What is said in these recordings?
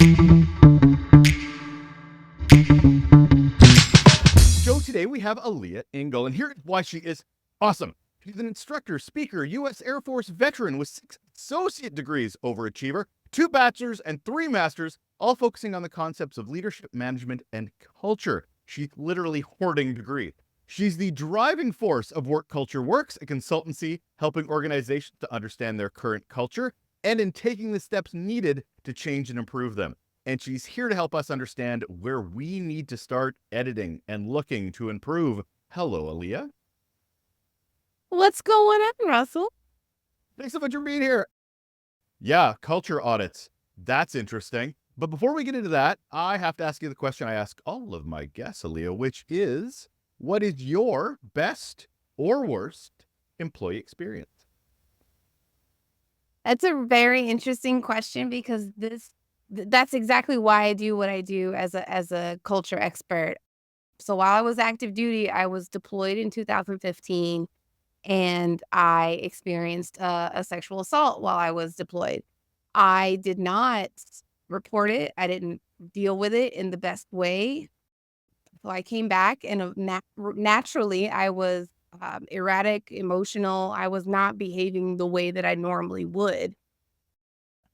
Show today we have Aleha Ingles, and here's why she is awesome. She's an instructor, speaker, U.S. Air Force veteran with 6 associate degrees, overachiever, 2 bachelors, and 3 masters, all focusing on the concepts of leadership, management, and culture. She's literally hoarding degrees. She's the driving force of Work Culture Works, a consultancy helping organizations to understand their current culture and in taking the steps needed to change and improve them. And she's here to help us understand where we need to start editing and looking to improve. Hello, Aleha. What's going on, Russell? Thanks so much for being here. Yeah, culture audits. That's interesting. But before we get into that, I have to ask you the question I ask all of my guests, Aleha, which is, what is your best or worst employee experience? That's a very interesting question because that's exactly why I do what I do as a culture expert. So while I was active duty, I was deployed in 2015 and I experienced a sexual assault while I was deployed. I did not report it. I didn't deal with it in the best way. So I came back and naturally I was erratic, emotional. I was not behaving the way that I normally would.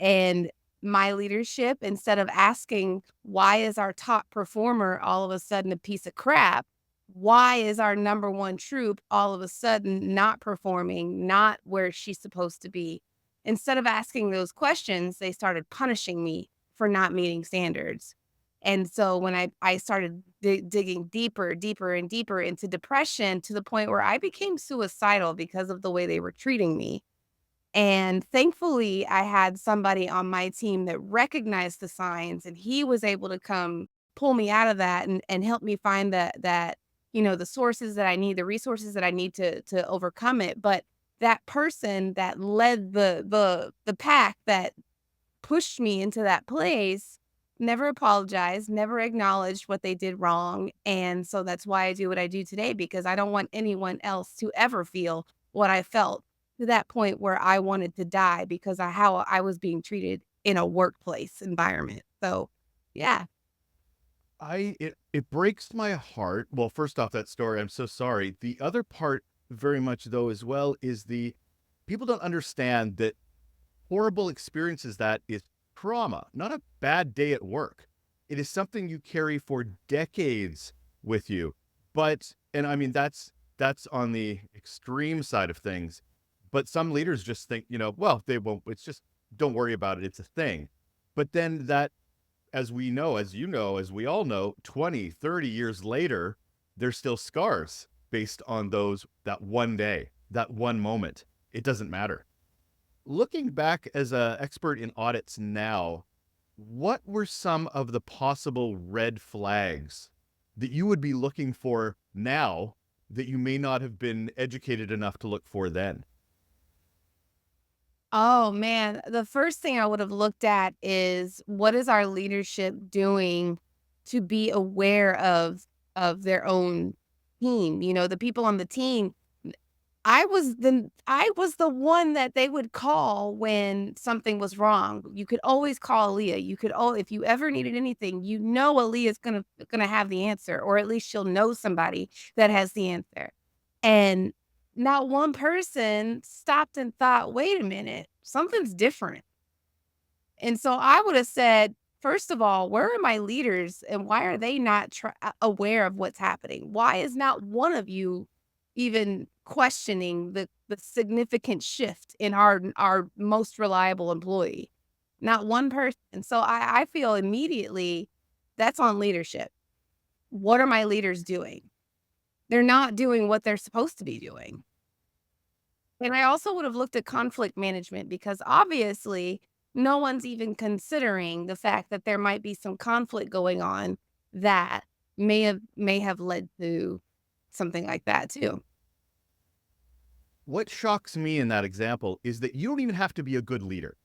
And my leadership, instead of asking, why is our top performer all of a sudden a piece of crap? Why is our number one troop all of a sudden not performing, not where she's supposed to be? Instead of asking those questions, they started punishing me for not meeting standards. And so when I started digging deeper, deeper, and deeper into depression to the point where I became suicidal because of the way they were treating me. And thankfully, I had somebody on my team that recognized the signs, and he was able to come pull me out of that and help me find the sources that I need, the resources that I need to overcome it. But that person that led the pack that pushed me into that place never apologized, never acknowledged what they did wrong. And so that's why I do what I do today, because I don't want anyone else to ever feel what I felt to that point where I wanted to die because of how I was being treated in a workplace environment. So, yeah. It breaks my heart. Well, first off, that story, I'm so sorry. The other part, very much though, as well, is the people don't understand that horrible experiences, that is trauma, not a bad day at work. It is something you carry for decades with you. And I mean, that's on the extreme side of things. But some leaders just think, well, they won't, it's just, don't worry about it. It's a thing. But then that, as we know, as you know, as we all know, 20, 30 years later, there's still scars based on that one day, that one moment. It doesn't matter. Looking back as an expert in audits now, what were some of the possible red flags that you would be looking for now that you may not have been educated enough to look for then? Oh man, the first thing I would have looked at is what is our leadership doing to be aware of their own team, the people on the team. I was the one that they would call when something was wrong. You could always call Aaliyah. If you ever needed anything, Aaliyah's gonna have the answer, or at least she'll know somebody that has the answer. And not one person stopped and thought, "Wait a minute, something's different." And so I would have said, first of all, where are my leaders and why are they not aware of what's happening? Why is not one of you even questioning the significant shift in our most reliable employee? Not one person. So I feel immediately that's on leadership. What are my leaders doing? They're not doing what they're supposed to be doing. And I also would have looked at conflict management because obviously no one's even considering the fact that there might be some conflict going on that may have led to something like that too. What shocks me in that example is that you don't even have to be a good leader.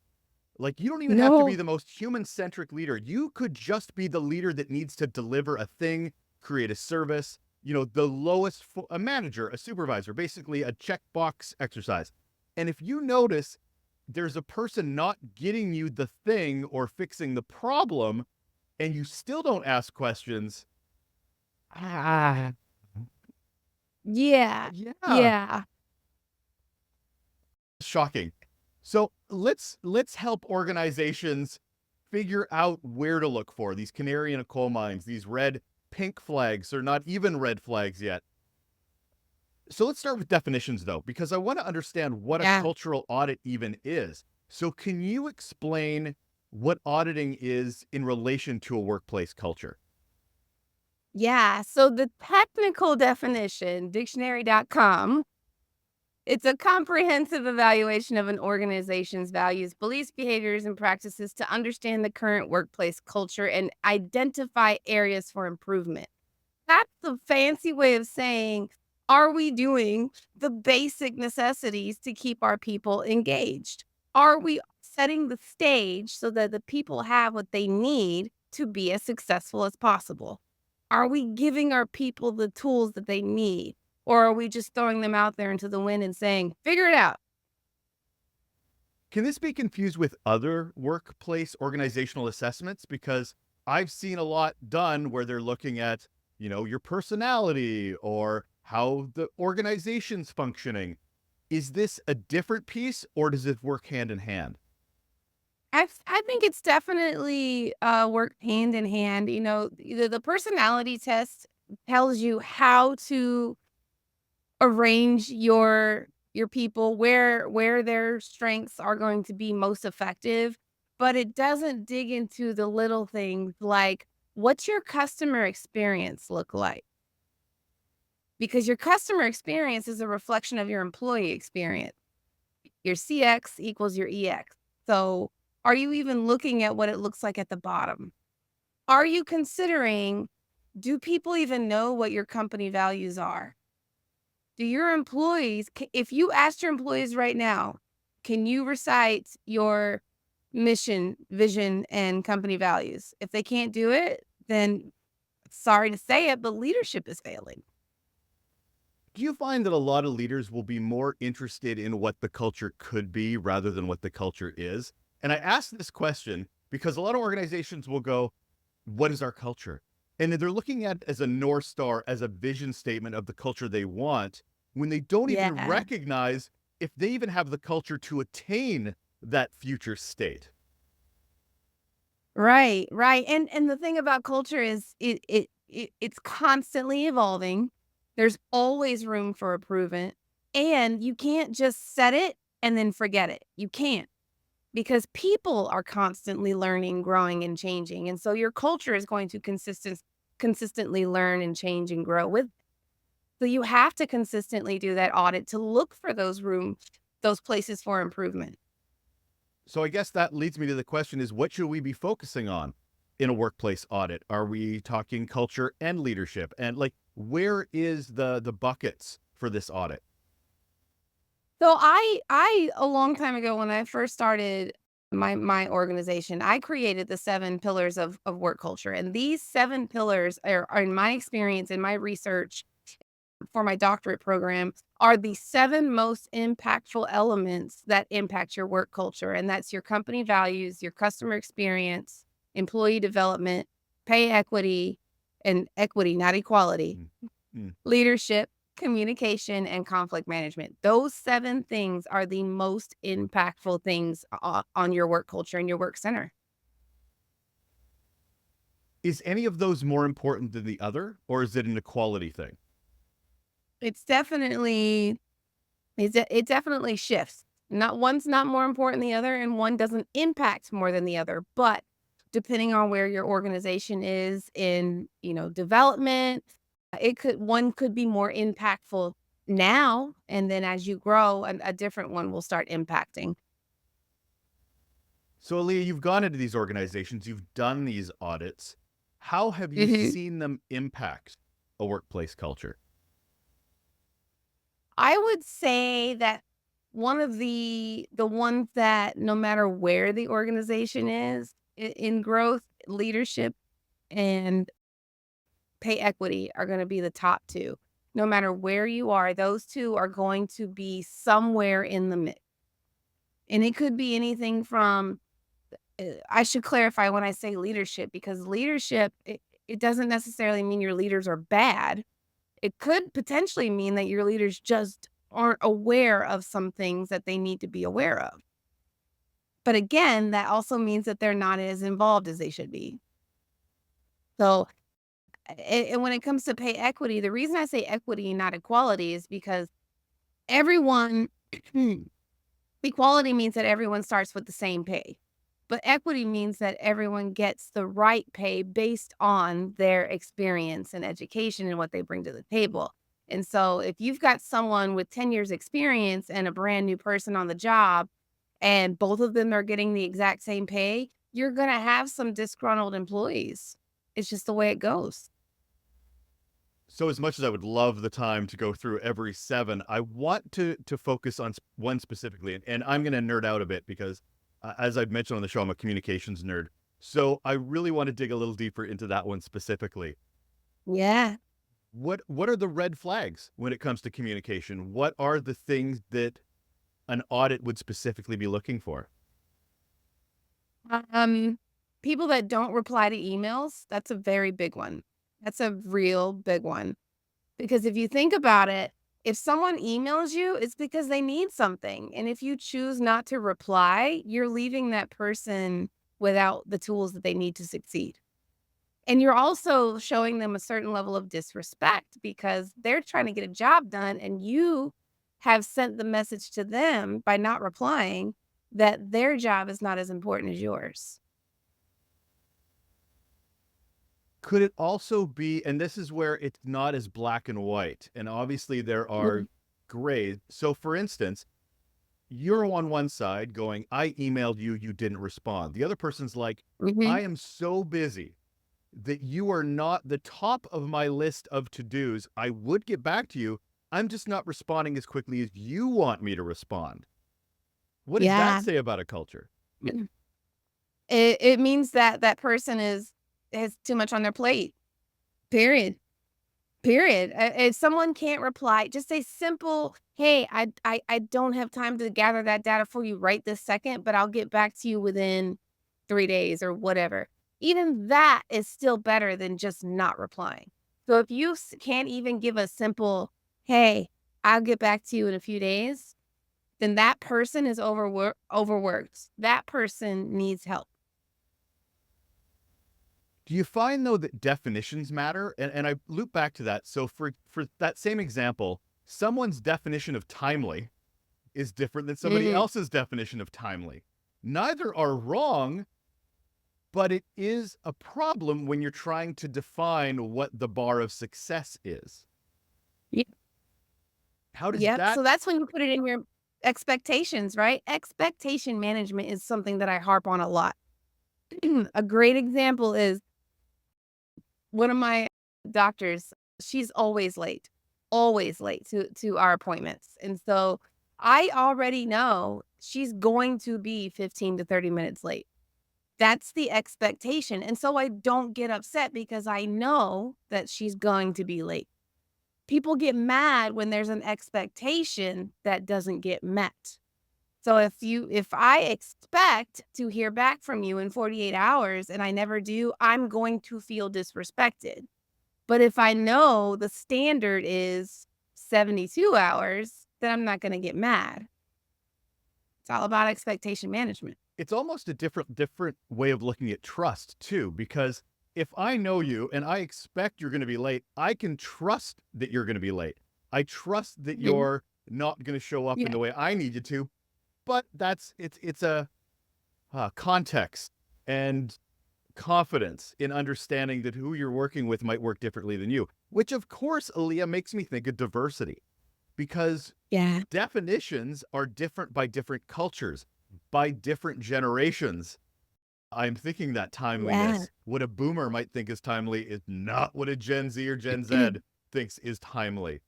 Like, you don't even have to be No. the most human centric leader. You could just be the leader that needs to deliver a thing, create a service, the lowest, a manager, a supervisor, basically a checkbox exercise. And if you notice there's a person not getting you the thing or fixing the problem, and you still don't ask questions. Ah, Yeah. yeah, Yeah. shocking. So let's help organizations figure out where to look for these canary in a coal mines, these red, pink flags, or not even red flags yet. So let's start with definitions though, because I want to understand what a Yeah. cultural audit even is. So can you explain what auditing is in relation to a workplace culture? Yeah. So the technical definition, dictionary.com, it's a comprehensive evaluation of an organization's values, beliefs, behaviors, and practices to understand the current workplace culture and identify areas for improvement. That's the fancy way of saying, are we doing the basic necessities to keep our people engaged? Are we setting the stage so that the people have what they need to be as successful as possible? Are we giving our people the tools that they need? Or are we just throwing them out there into the wind and saying, figure it out? Can this be confused with other workplace organizational assessments? Because I've seen a lot done where they're looking at, your personality or how the organization's functioning. Is this a different piece or does it work hand in hand? I think it's definitely worked hand in hand. You know, the personality test tells you how to arrange your people where their strengths are going to be most effective, but it doesn't dig into the little things like what's your customer experience look like? Because your customer experience is a reflection of your employee experience. Your CX equals your EX. So, are you even looking at what it looks like at the bottom? Are you considering, do people even know what your company values are? Do your employees if you asked your employees right now, can you recite your mission, vision, and company values? If they can't do it, then sorry to say it, but leadership is failing. Do you find that a lot of leaders will be more interested in what the culture could be rather than what the culture is? And I ask this question because a lot of organizations will go, what is our culture? And they're looking at it as a North Star, as a vision statement of the culture they want, when they don't even Yeah. recognize if they even have the culture to attain that future state. Right, right, and the thing about culture is it's constantly evolving. There's always room for improvement, and you can't just set it and then forget it. You can't, because people are constantly learning, growing, and changing, and so your culture is going to consistently learn and change and grow with. So you have to consistently do that audit to look for those places for improvement. So I guess that leads me to the question is what should we be focusing on in a workplace audit? Are we talking culture and leadership? And like where is the buckets for this audit? So I a long time ago when I first started my organization, I created the 7 pillars of work culture. And these 7 pillars are in my experience, in my research for my doctorate program, are the 7 most impactful elements that impact your work culture. And that's your company values, your customer experience, employee development, pay equity, and equity, not equality, Mm, mm. leadership, communication, and conflict management. Those 7 things are the most impactful things on your work culture and your work center. Is any of those more important than the other, or is it an equality thing? It's definitely it definitely shifts. Not one's not more important than the other, and one doesn't impact more than the other. But depending on where your organization is in, development, it could one could be more impactful now, and then as you grow, a different one will start impacting. So, Aaliyah, you've gone into these organizations, you've done these audits. How have you Mhm. seen them impact a workplace culture? I would say that one of the ones that no matter where the organization is in growth, leadership, and pay equity are gonna be the top 2. No matter where you are, those 2 are going to be somewhere in the mix. And it could be anything from I should clarify when I say leadership, because leadership, it doesn't necessarily mean your leaders are bad. It could potentially mean that your leaders just aren't aware of some things that they need to be aware of. But again, that also means that they're not as involved as they should be. So, and when it comes to pay equity, the reason I say equity and not equality is because everyone, equality means that everyone starts with the same pay. But equity means that everyone gets the right pay based on their experience and education and what they bring to the table. And so if you've got someone with 10 years experience and a brand new person on the job and both of them are getting the exact same pay, you're going to have some disgruntled employees. It's just the way it goes. So as much as I would love the time to go through every 7, I want to focus on one specifically, and I'm going to nerd out a bit because, as I've mentioned on the show, I'm a communications nerd. So I really want to dig a little deeper into that one specifically. Yeah. What are the red flags when it comes to communication? What are the things that an audit would specifically be looking for? Um, People that don't reply to emails, that's a very big one. That's a real big one. Because if you think about it, if someone emails you, it's because they need something. And if you choose not to reply, you're leaving that person without the tools that they need to succeed. And you're also showing them a certain level of disrespect because they're trying to get a job done and you have sent the message to them by not replying that their job is not as important as yours. Could it also be, and this is where it's not as black and white, and obviously there are Mhm. grays. So for instance, you're on one side going, I emailed you, you didn't respond. The other person's like, I Mhm. am so busy that you are not the top of my list of to-dos. I would get back to you. I'm just not responding as quickly as you want me to respond. What does that Yeah. say about a culture? It means that that person has too much on their plate. Period. Period. If someone can't reply, just a simple, "Hey, I don't have time to gather that data for you right this second, but I'll get back to you within 3 days," or whatever. Even that is still better than just not replying. So if you can't even give a simple, "Hey, I'll get back to you in a few days," then that person is overworked. That person needs help. Do you find though that definitions matter? And I loop back to that. So for that same example, someone's definition of timely is different than somebody Mhm. else's definition of timely. Neither are wrong, but it is a problem when you're trying to define what the bar of success is. How does Yep, that so that's when you put it in your expectations, right? Expectation management is something that I harp on a lot. A great example is one of my doctors, she's always late to our appointments, and so I already know she's going to be 15 to 30 minutes late. That's the expectation, and so I don't get upset because I know that she's going to be late. People get mad when there's an expectation that doesn't get met. So if I expect to hear back from you in 48 hours and I never do, I'm going to feel disrespected. But if I know the standard is 72 hours, then I'm not going to get mad. It's all about expectation management. it's almost a different way of looking at trust too, because if I know you and I expect you're going to be late, I can trust that you're going to be late. I trust that Mhm. you're not going to show up in Yeah. the way I need you to, but it's a context and confidence in understanding that who you're working with might work differently than you, which of course, Aaliyah, makes me think of diversity because Yeah. definitions are different by different cultures, by different generations. I'm thinking that Yeah. timeliness, what a boomer might think is timely, is not what a Gen Z or Gen Z thinks is timely.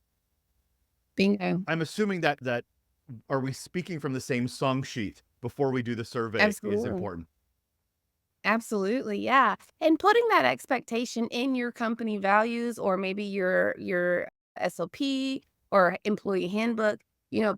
Bingo. I'm assuming that are we speaking from the same song sheet before we do the survey is Absolutely. important. Absolutely, yeah, and putting that expectation in your company values or maybe your SOP or employee handbook,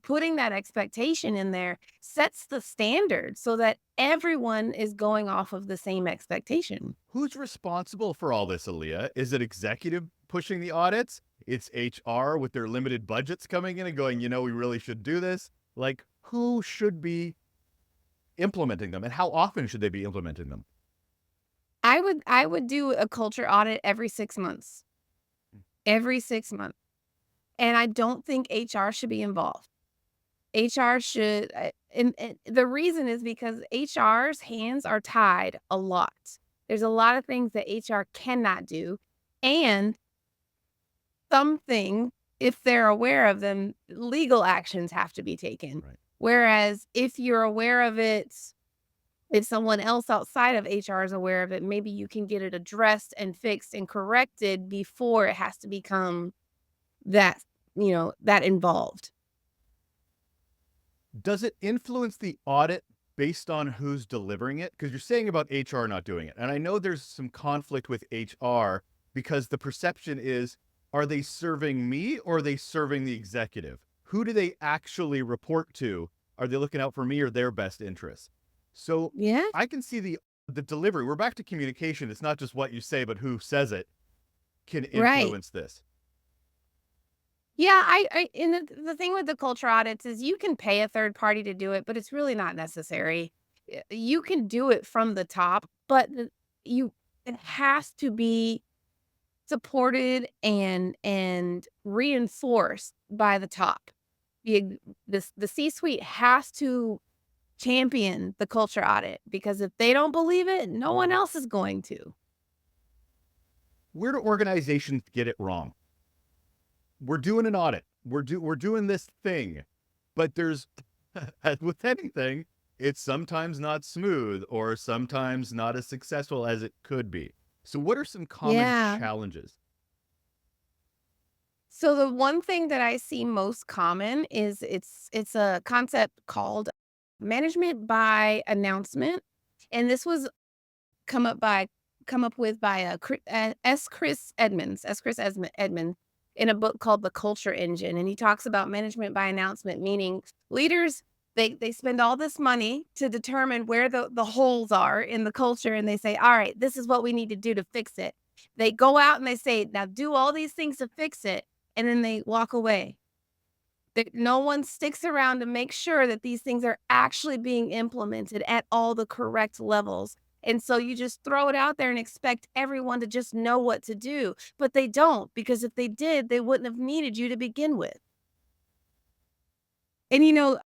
putting that expectation in there sets the standard so that everyone is going off of the same expectation. Who's responsible for all this, Aaliyah? Is it executive pushing the audits? It's HR with their limited budgets coming in and going, we really should do this. Like, who should be implementing them, and how often should they be implementing them? I would do a culture audit every 6 months. Every 6 months. And I don't think HR should be involved. HR should, and the reason is because HR's hands are tied a lot. There's a lot of things that HR cannot do, and something, if they're aware of them, legal actions have to be taken. Right. Whereas if you're aware of it, if someone else outside of HR is aware of it, maybe you can get it addressed and fixed and corrected before it has to become that, that involved. Does it influence the audit based on who's delivering it? Because you're saying about HR not doing it. And I know there's some conflict with HR because the perception is, are they serving me or are they serving the executive? Who do they actually report to? Are they looking out for me or their best interests? So Yeah. I can see the delivery. We're back to communication. It's not just what you say, but who says it can Right. influence this. Yeah, I and the thing with the culture audits is you can pay a third party to do it, but it's really not necessary. You can do it from the top, but you it has to be supported and reinforced by the top. The C-suite has to champion the culture audit because if they don't believe it, no one else is going to. Where do organizations get it wrong? We're doing an audit. We're doing this thing, but there's as with anything, it's sometimes not smooth or sometimes not as successful as it could be. So what are some common Yeah. challenges? So the one thing that I see most common is it's a concept called management by announcement, and this was come up by come up with by S. Chris Edmonds in a book called The Culture Engine, and he talks about management by announcement, meaning leaders they spend all this money to determine where the holes are in the culture, and they say, all right, this is what we need to do to fix it. They go out and they say, now do all these things to fix it, and then they walk away. No one sticks around to make sure that these things are actually being implemented at all the correct levels. And so you just throw it out there and expect everyone to just know what to do, but they don't, because if they did, they wouldn't have needed you to begin with. And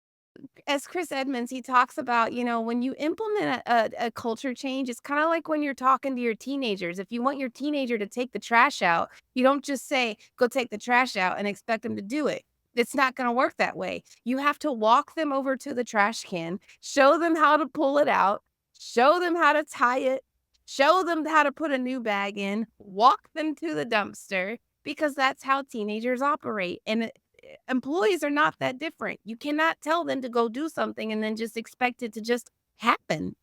as Chris Edmonds, he talks about, when you implement a culture change, it's kind of like when you're talking to your teenagers. If you want your teenager to take the trash out, you don't just say, go take the trash out and expect them to do it. It's not going to work that way. You have to walk them over to the trash can, show them how to pull it out, show them how to tie it, show them how to put a new bag in, walk them to the dumpster, because that's how teenagers operate. And employees are not that different. You cannot tell them to go do something and then just expect it to just happen.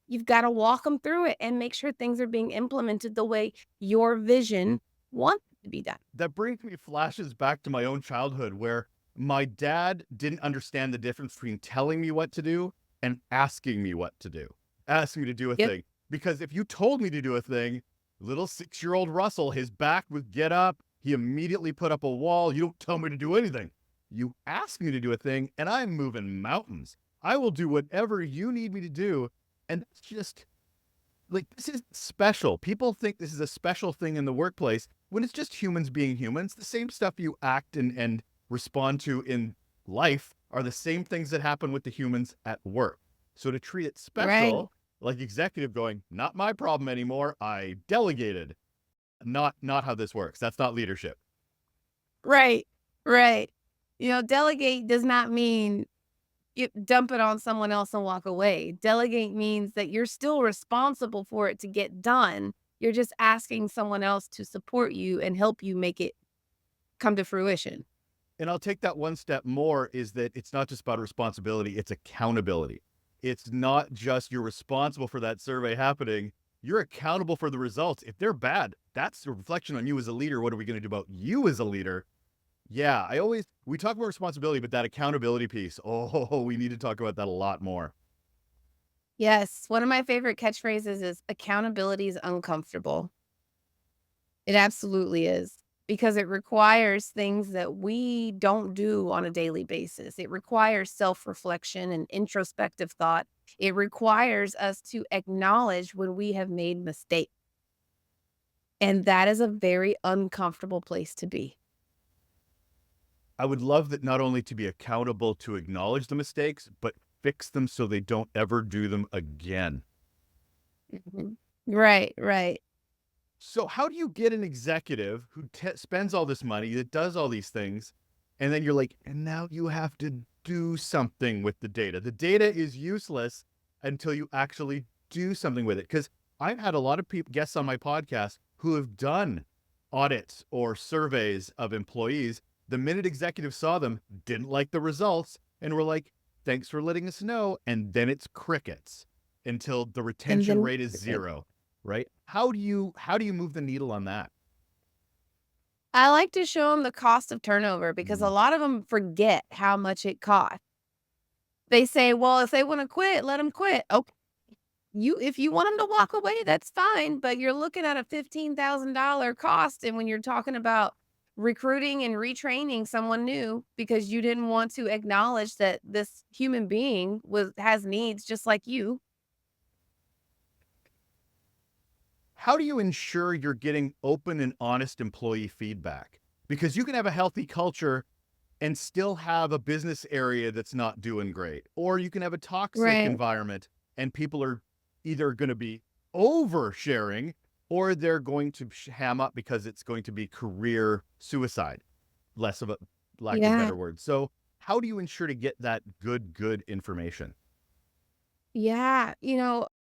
You've got to walk them through it and make sure things are being implemented the way your vision wants it to be done. That brings me flashes back to my own childhood where my dad didn't understand the difference between telling me what to do and asking me what to do, asking me to do a Yep. thing. Because if you told me to do a thing, little 6-year-old Russell, his back would get up. He immediately put up a wall. You don't tell me to do anything. You ask me to do a thing, and I'm moving mountains. I will do whatever you need me to do. And it's just like, this is special. People think this is a special thing in the workplace when it's just humans being humans. The same stuff you act and respond to in life are the same things that happen with the humans at work. So to treat it Right. special, like executive going, not my problem anymore, I delegated. Not how this works. That's not leadership. Right. Right. Delegate does not mean you dump it on someone else and walk away. Delegate means that you're still responsible for it to get done. You're just asking someone else to support you and help you make it come to fruition. And I'll take that one step more, is that it's not just about responsibility, it's accountability. It's not just you're responsible for that survey happening, you're accountable for the results. If they're bad, that's a reflection on you as a leader. What are we going to do about you as a leader? Yeah, we talk about responsibility, but that accountability piece, oh, we need to talk about that a lot more. Yes, one of my favorite catchphrases is accountability is uncomfortable. It absolutely is, because it requires things that we don't do on a daily basis. It requires self-reflection and introspective thought. It requires us to acknowledge when we have made mistakes, and that is a very uncomfortable place to be. I would love that not only to be accountable to acknowledge the mistakes, but fix them so they don't ever do them again. Mhm. Right, right. So, how do you get an executive who spends all this money, that does all these things, and then you're like, and now you have to do something with the data? The data is useless until you actually do something with it. Because I've had a lot of people, guests on my podcast, who have done audits or surveys of employees. The minute executives saw them, didn't like the results, and were like, thanks for letting us know. And then it's crickets until the And retention then rate is zero, right? How do you move the needle on that? I like to show them the cost of turnover because a Mm. lot of them forget how much it costs. They say, "Well, if they wanna quit, let them quit." Okay, if you want them to walk away, that's fine, but you're looking at a $15,000 cost, and when you're talking about recruiting and retraining someone new because you didn't want to acknowledge that this human being has needs just like you. How do you ensure you're getting open and honest employee feedback? Because you can have a healthy culture and still have a business area that's not doing great, or you can have a toxic Right. environment and people are either going to be oversharing or they're going to ham up because it's going to be career suicide, less of a lack of a Yeah. better word. So, how do you ensure to get that good information? Yeah,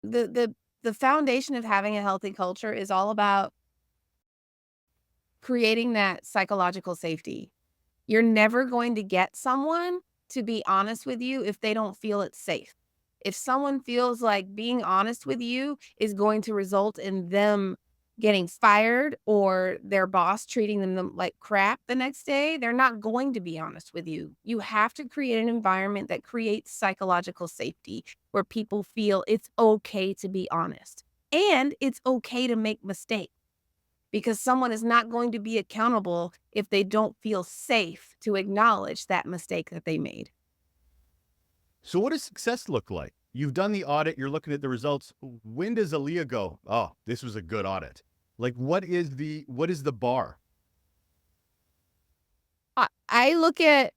the foundation of having a healthy culture is all about creating that psychological safety. You're never going to get someone to be honest with you if they don't feel it's safe. If someone feels like being honest with you is going to result in them getting fired or their boss treating them like crap the next day, they're not going to be honest with you. You have to create an environment that creates psychological safety where people feel it's okay to be honest and it's okay to make mistakes because someone is not going to be accountable if they don't feel safe to acknowledge that mistake that they made. So, what does success look like? You've done the audit, you're looking at the results. When does Aaliyah go, oh, this was a good audit? Like, what is the bar? I look at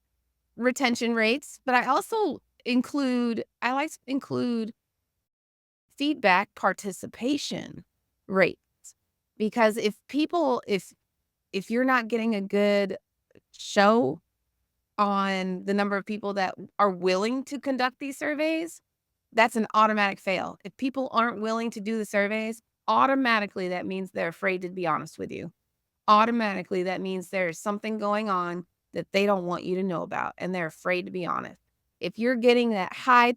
retention rates, but I also I like to include feedback participation rates because if you're not getting a good show on the number of people that are willing to conduct these surveys, that's an automatic fail. If people aren't willing to do the surveys, automatically that means they're afraid to be honest with you. Automatically, that means there's something going on that they don't want you to know about, and they're afraid to be honest. If you're getting that high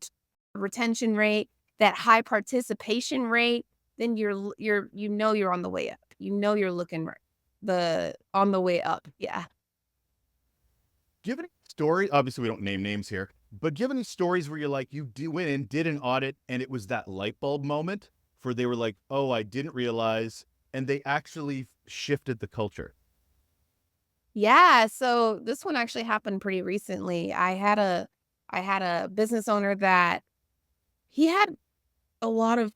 retention rate, that high participation rate, then you're on the way up. You know you're looking right the on the way up. Yeah. Do you have any story? Obviously, we don't name names here, but do you have any stories where you're like, went in, did an audit, and it was that light bulb moment where they were like, oh, I didn't realize, and they actually shifted the culture? Yeah, so this one actually happened pretty recently. I had a business owner that he had a lot of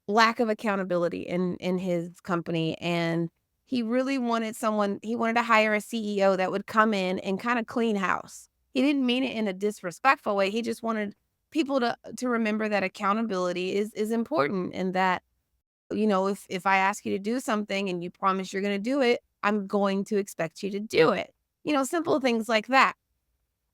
lack of accountability in his company, and he wanted to hire a CEO that would come in and kinda clean house. He didn't mean it in a disrespectful way, he just wanted people to remember that accountability is important and that, if I ask you to do something and you promise you're gonna do it, I'm going to expect you to do it. Simple things like that.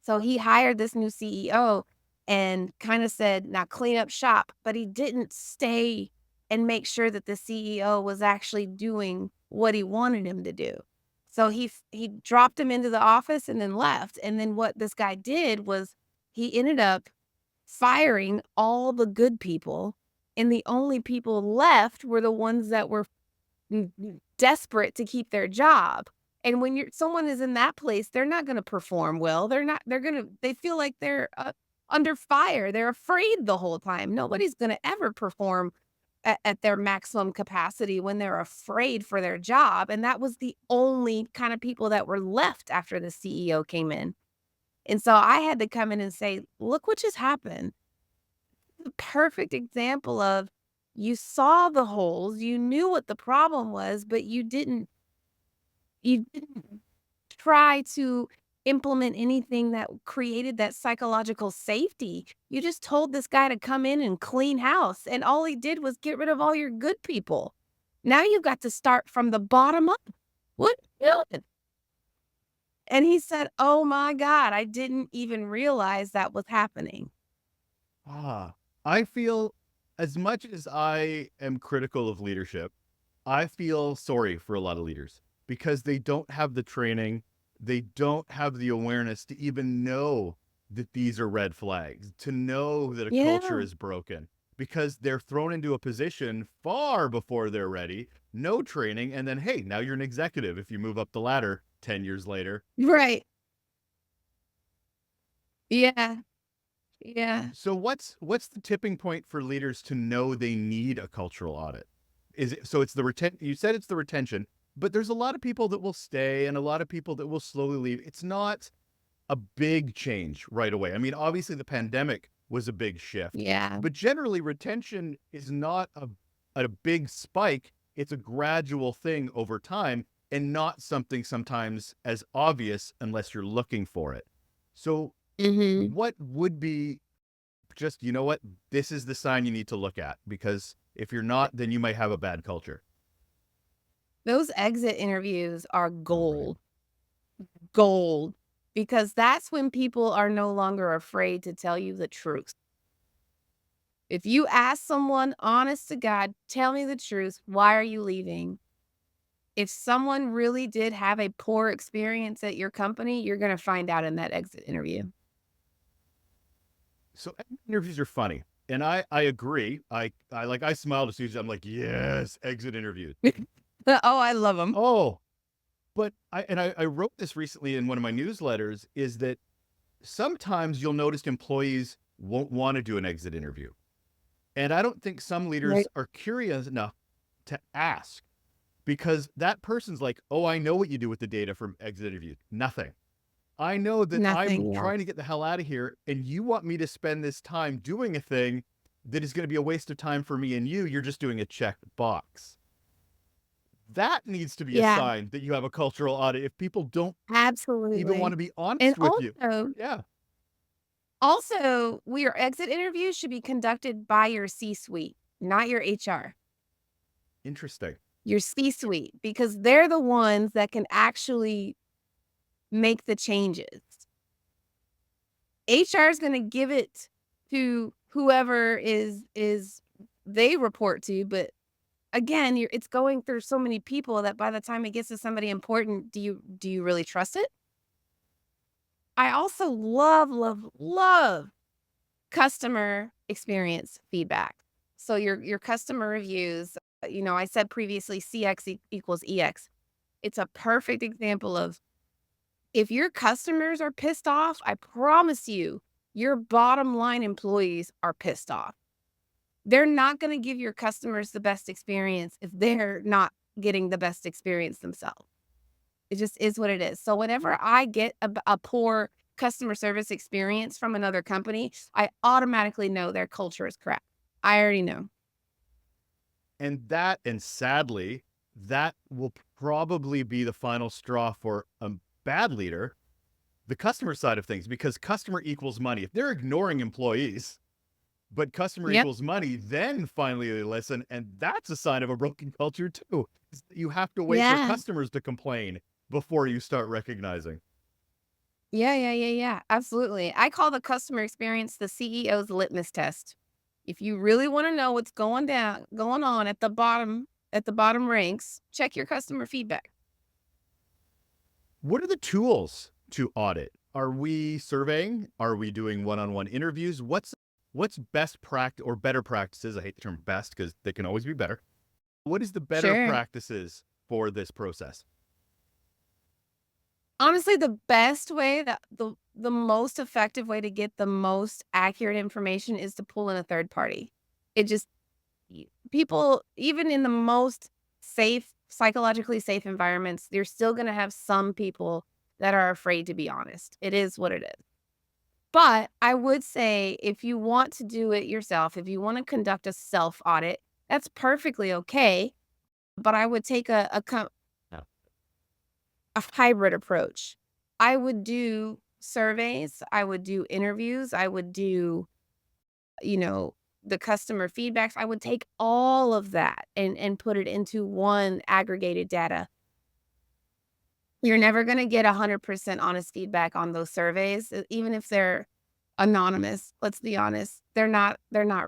So he hired this new CEO and kinda said, "Now clean up shop," but he didn't stay and make sure that the CEO was actually doing what he wanted him to do. So he dropped him into the office and then left, and then what this guy did was he ended up firing all the good people, and the only people left were the ones that were desperate to keep their job, And when someone is in that place, they're not gonna perform well. They feel like they're, under fire. They're afraid the whole time. Nobody's gonna ever perform at their maximum capacity when they're afraid for their job, and that was the only kind of people that were left after the CEO came in. And so I had to come in and say, "Look what just happened." The perfect example of you saw the holes, you knew what the problem was, but you didn't try to implement anything that created that psychological safety. You just told this guy to come in and clean house, and all he did was get rid of all your good people. Now you've got to start from the bottom up. What you doing? And he said, "Oh my god, I didn't even realize that was happening." Ah, I feel as much as I am critical of leadership, I feel sorry for a lot of leaders because they don't have the training. They don't have the awareness to even know that these are red flags, to know that a culture Yeah. is broken because they're thrown into a position far before they're ready, no training. And then, hey, now you're an executive if you move up the ladder 10 years later. Right. Yeah. Yeah. So what's the tipping point for leaders to know they need a cultural audit? Is it so it's the you said it's the retention, but there's a lot of people that will stay and a lot of people that will slowly leave. It's not a big change right away. I mean, obviously the pandemic was a big shift, Yeah. but generally retention is not a big spike. It's a gradual thing over time and not something sometimes as obvious unless you're looking for it. So Mhm. what would be just, you know what, this is the sign you need to look at because if you're not, then you might have a bad culture. Those exit interviews are Oh, right. gold, gold, because that's when people are no longer afraid to tell you the truth. If you ask someone, honest to God, "Tell me the truth, why are you leaving?" If someone really did have a poor experience at your company, you're gonna find out in that exit interview. So interviews are funny. And I agree. I smiled as soon as I'm like, yes, exit interviews. Oh, I love them. Oh, but I wrote this recently in one of my newsletters is that sometimes you'll notice employees won't want to do an exit interview. And I don't think some leaders Right. are curious enough to ask because that person's like, oh, I know what you do with the data from exit interviews. Nothing. I know that I'm Nothing, yeah. trying to get the hell out of here, and you want me to spend this time doing a thing that is going to be a waste of time for me and you. You're just doing a check box. That needs to be a Yeah, sign that you have a cultural audit if people don't even want absolutely. to be And honest with you. also Yeah. your exit interviews should be conducted by your C-suite, not your HR. Interesting. Your C-suite, because they're the ones that can actually make the changes. HR is gonna give it to whoever is they report to, but again, it's going through so many people that by the time it gets to somebody important, do you really trust it? I also love, love, love customer experience feedback. So your customer reviews, I said previously CX equals EX. It's a perfect example of if your customers are pissed off, I promise you, your bottom line employees are pissed off. They're not going to give your customers the best experience if they're not getting the best experience themselves. It just is what it is. So whenever I get a poor customer service experience from another company, I automatically know their culture is crap. I already know. And sadly, that will probably be the final straw for a bad leader, the customer side of things, because customer equals money. If they're ignoring employees, but customer Yep. equals money, then finally they listen. And that's a sign of a broken culture too. You have to wait for Yeah. customers to complain before you start recognizing. Yeah, yeah, yeah, yeah. Absolutely. I call the customer experience the CEO's litmus test. If you really want to know what's going on at the bottom ranks, check your customer feedback. What are the tools to audit? Are we surveying? Are we doing one-on-one interviews? What's best practice or better practices? I hate the term best because they can always be better. What is the better Sure. practices for this process? Honestly, the best way that the most effective way to get the most accurate information is to pull in a third party. It just people, even in the most safe, psychologically safe environments, you're still gonna have some people that are afraid to be honest. It is what it is. But I would say if you want to do it yourself, if you wanna conduct a self audit, that's perfectly okay, but I would take a hybrid approach. I would do surveys, I would do interviews, I would do, you know, the customer feedbacks. I would take all of that and put it into one aggregated data. You're never gonna get 100% honest feedback on those surveys, even if they're anonymous, let's be honest. They're not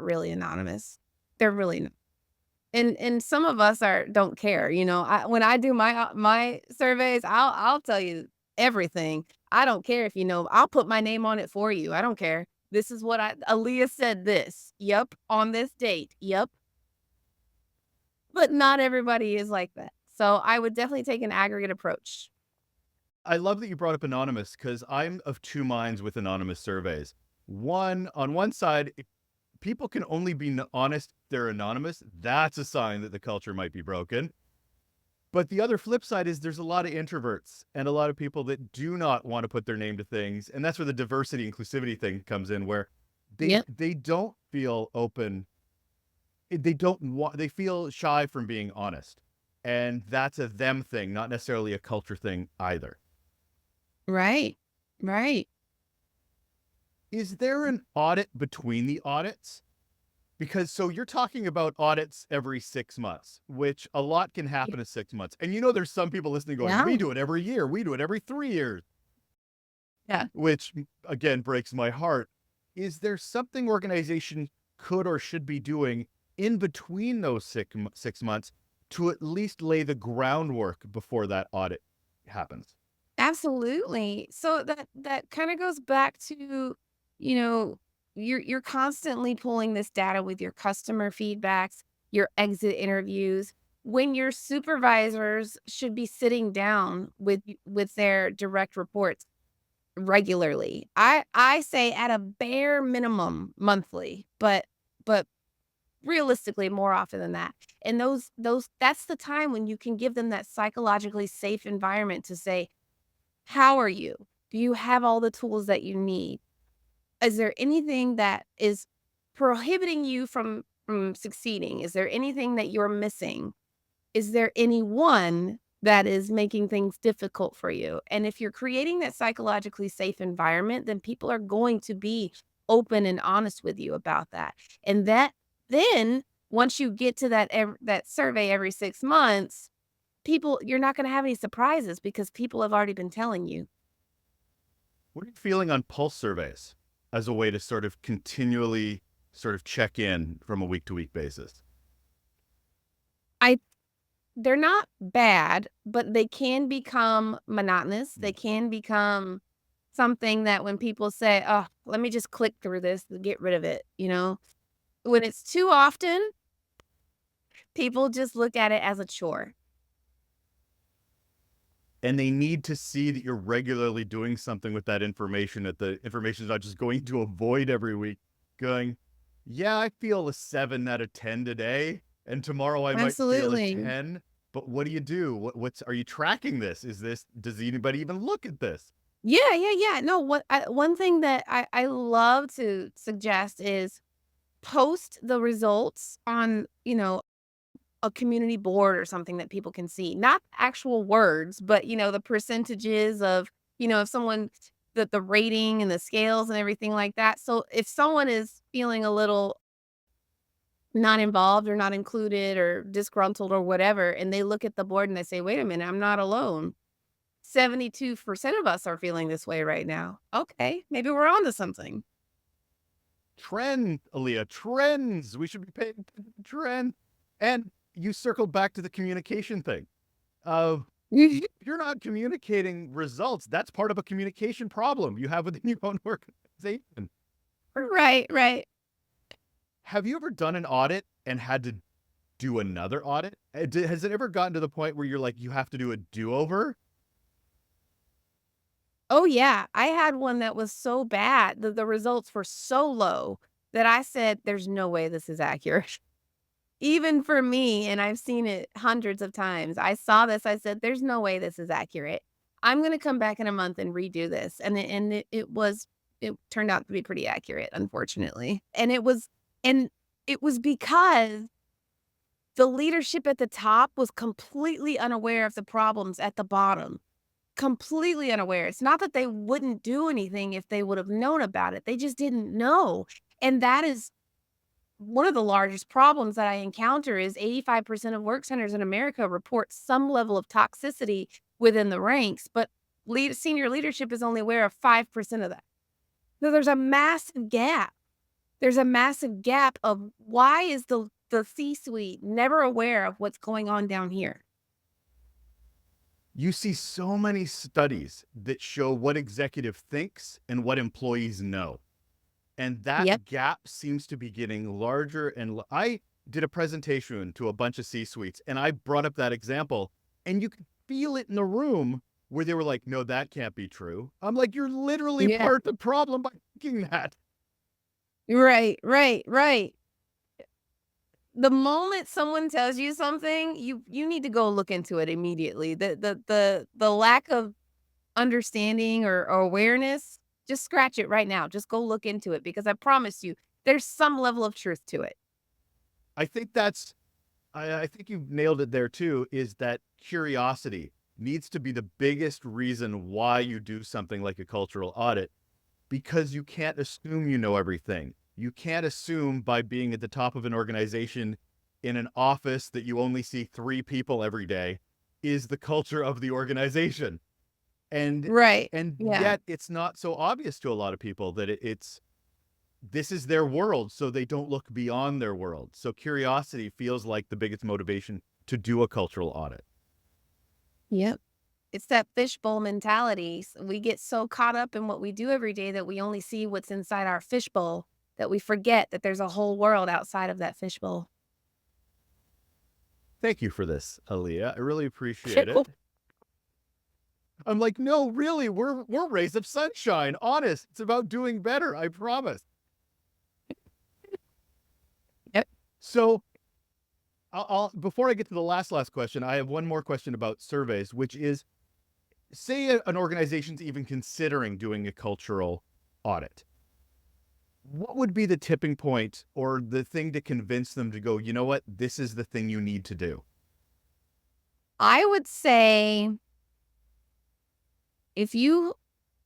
really anonymous. They're really not. And some of us are don't care, you know. When I do my surveys, I'll tell you everything. I don't care if you know. I'll put my name on it for you. I don't care. This is what I Aaliyah said this. Yep, on this date. Yep. But not everybody is like that. So I would definitely take an aggregate approach. I love that you brought up anonymous because I'm of two minds with anonymous surveys. One, on one side, if people can only be honest if they're anonymous. That's a sign that the culture might be broken. But the other flip side is there's a lot of introverts and a lot of people that do not want to put their name to things. And that's where the diversity inclusivity thing comes in, where Yep. they don't feel open. They don't want, they feel shy from being honest. And that's a them thing, not necessarily a culture thing either. Right. Right. Is there an audit between the audits? Because so you're talking about audits every 6 months, which a lot can Yeah. happen in 6 months. And you know, there's some people listening going, Yeah. we do it every year, we do it every 3 years, Yeah. which again breaks my heart. Is there something organization could or should be doing in between those 6 months to at least lay the groundwork before that audit happens? Absolutely. So that kind of goes back to, you know, you're constantly pulling this data with your customer feedbacks, your exit interviews, when your supervisors should be sitting down with their direct reports regularly. I say at a bare minimum monthly, but realistically more often than that. And those that's the time when you can give them that psychologically safe environment to say, how are you? Do you have all the tools that you need? Is there anything that is prohibiting you from succeeding? Is there anything that you're missing? Is there anyone that is making things difficult for you? And if you're creating that psychologically safe environment, then people are going to be open and honest with you about that. And that then once you get to that survey every 6 months, people you're not gonna have any surprises because people have already been telling you. What are you feeling on pulse surveys as a way to sort of continually sort of check in from a week to week basis? I They're not bad, but they can become monotonous. They can become something that when people say, "Oh, let me just click through this to get rid of it," you know? When it's too often, people just look at it as a chore. And they need to see that you're regularly doing something with that information, that the information is not just going to a void every week, going, yeah, I feel a 7 out of 10 today, and tomorrow I might feel a Absolutely. 10. But what do you do? What's are you tracking this? Is this, does anybody even look at this? Yeah, yeah, yeah. No, one thing that I love to suggest is post the results on, a community board or something that people can see. Not actual words, but, the percentages of, if someone the rating and the scales and everything like that. So if someone is feeling a little not involved or not included or disgruntled or whatever, and they look at the board and they say, "Wait a minute, I'm not alone. 72% of us are feeling this way right now. Okay, maybe we're on to something." Trend, Aaliyah, trends. We should be paying attention to trend. And you circled back to the communication thing. If you're not communicating results, that's part of a communication problem you have within your own organization. Right, right. Have you ever done an audit and had to do another audit? Has it ever gotten to the point where you're like, you have to do a do over? Oh, yeah. I had one that was so bad that the results were so low that I said, "There's no way this is accurate." Even for me, and I've seen it hundreds of times. I saw this, I said, "There's no way this is accurate. I'm gonna come back in a month and redo this." It turned out to be pretty accurate, unfortunately. And it was because the leadership at the top was completely unaware of the problems at the bottom. Completely unaware. It's not that they wouldn't do anything if they would have known about it. They just didn't know. And that is one of the largest problems that I encounter is 85% of work centers in America report some level of toxicity within the ranks, but senior leadership is only aware of 5% of that. So there's a massive gap. There's a massive gap of why is the C-suite never aware of what's going on down here? You see so many studies that show what executive thinks and what employees know. And Yep. that gap seems to be getting larger I did a presentation to a bunch of C-suites and I brought up that example and you could feel it in the room where they were like, "No, that can't be true." I'm like, "You're literally Yeah. part of the problem by thinking that." Right, right, right. The moment someone tells you something, you need to go look into it immediately. The lack of understanding or awareness, just scratch it right now. Just go look into it because I promise you, there's some level of truth to it. I think that's I think you've nailed it there too, is that curiosity needs to be the biggest reason why you do something like a cultural audit, because you can't assume you know everything. You can't assume by being at the top of an organization in an office that you only see 3 people every day is the culture of the organization. And Right. and Yeah. yet it's not so obvious to a lot of people that it's this is their world, so they don't look beyond their world. So curiosity feels like the biggest motivation to do a cultural audit. Yep. It's that fishbowl mentality. We get so caught up in what we do every day that we only see what's inside our fishbowl, that we forget that there's a whole world outside of that fishbowl. Thank you for this, Aleha. I really appreciate it. I'm like, no, really, we're rays of sunshine. Honest, it's about doing better. I promise. Yep. So, I'll before I get to the last question, I have one more question about surveys, which is, say an organization's even considering doing a cultural audit. What would be the tipping point or the thing to convince them to go, you know what, this is the thing you need to do? I would say if you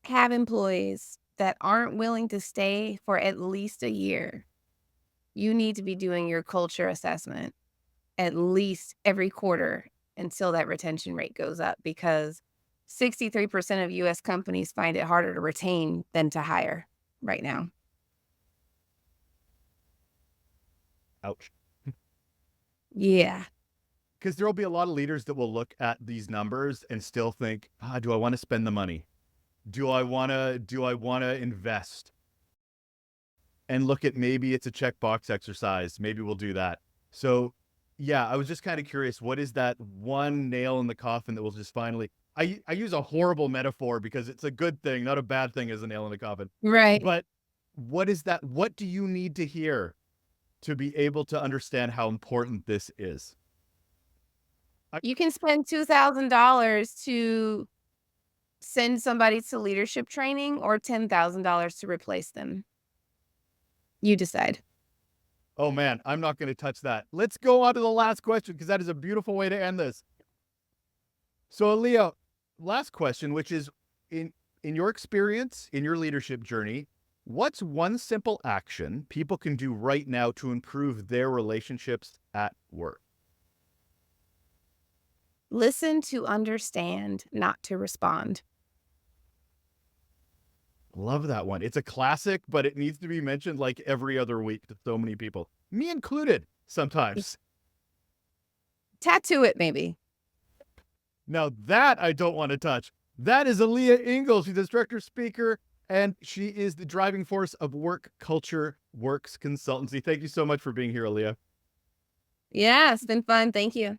have employees that aren't willing to stay for at least a year, you need to be doing your culture assessment at least every quarter until that retention rate goes up because 63% of US companies find it harder to retain than to hire right now. Ouch. Yeah. Because there'll be a lot of leaders that will look at these numbers and still think, do I want to spend the money? Do I want to invest? And look at maybe it's a checkbox exercise. Maybe we'll do that. So, yeah, I was just kind of curious. What is that one nail in the coffin that will just finally? I use a horrible metaphor because it's a good thing, not a bad thing, as a nail in the coffin. Right. But what is that? What do you need to hear to be able to understand how important this is? I, You can spend $2,000 to send somebody to leadership training or $10,000 to replace them. You decide. oh man, I'm not going to touch that. Let's go on to the last question because that is a beautiful way to end this. So, Leo, last question, which is in your experience, in your leadership journey, what's one simple action people can do right now to improve their relationships at work? Listen to understand, not to respond. Love that one. It's a classic, but it needs to be mentioned like every other week to so many people, me included, sometimes. Tattoo it maybe. Now that I don't want to touch. That is Aleha Ingles. She's a instructor, speaker, and she is the driving force of Work Culture Works Consultancy. Thank you so much for being here, Aleha. Yeah, it's been fun. Thank you.